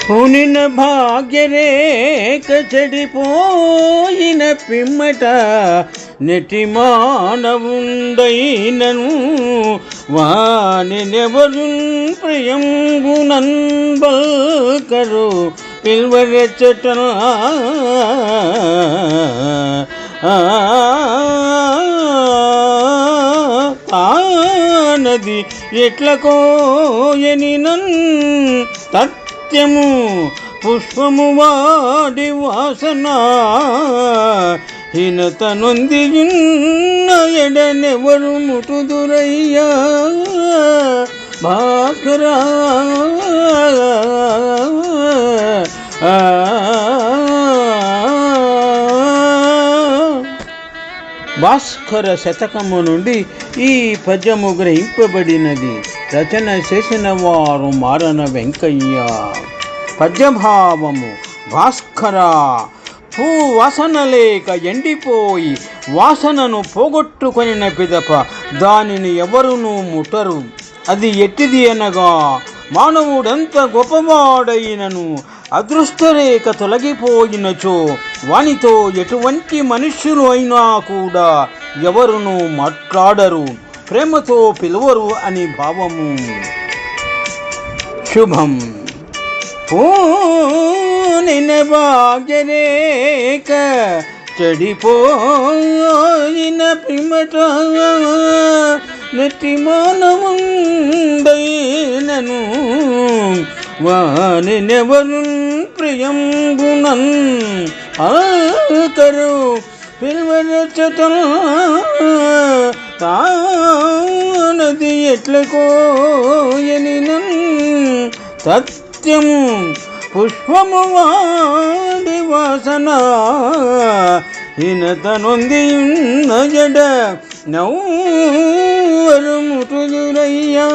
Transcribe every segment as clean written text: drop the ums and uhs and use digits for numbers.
పునిన భాగ్యరేఖ చెడిపోయిన పిమ్మట నెటి మానవుండైనను వానినెవరు ప్రియంబునన్ బల్కరు పిల్వరెచ్చట ఆనది ఎట్లకోయని నన్ సత్యము పుష్పము వాడి వాసన హీనత నొందియున్న ఎడనెవరు ముటుదురయ్యా భాస్కరా. భాస్కర శతకము నుండి ఈ పద్యము గ్రహింపబడినది. రచన చేసిన వారు మారన వెంకయ్య. పద్యభావము: భాస్కర పూ వాసన లేక ఎండిపోయి వాసనను పోగొట్టుకొనిన పిదప దానిని ఎవరునూ ముట్టరు. అది ఎట్టిది అనగా, మానవుడంత గొప్పవాడైనను అదృష్టరేఖ తొలగిపోయినచో వానితో ఎటువంటి మనుష్యులు అయినా కూడా ఎవరునూ మాట్లాడరు, ప్రేమతో పిలువరు అని భావము. శుభం. పూనిన భాగ్యరేఖ చెడిపోయిన పిమ్మట నెట్టి మానవుండైనను వానినెవరు ప్రియంబునన్ ఆకరు పిల్వరెచ్చట తానది ఎట్లకోయని నన్ సత్యము పుష్పము వాడి వాసన హీనత నొందియున్న జడ నవ్వరు ముటుదురయ్యా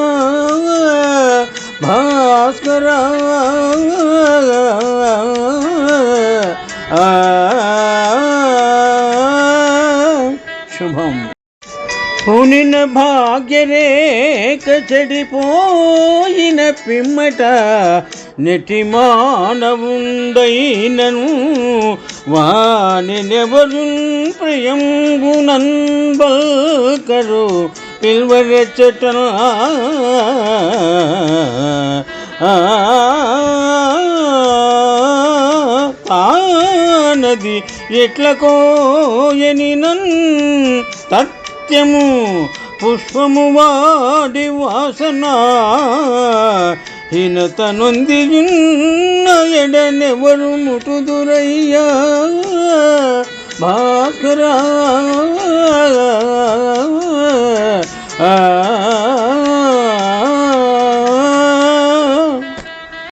భాస్కరా. శుభం. పునిన భాగ్యరేఖ చెడిపోయిన పిమ్మట నెటి మానవుండైనను వానినెవరు ప్రియంబునన్ బల్కరు పిల్వరెచ్చట ఆనది ఎట్లకోయని నన్ సత్యము పుష్పము వాడి వాసన హీనత నొందియున్న ఎడనెవరు ముటుదురయ్యా భాస్కరా.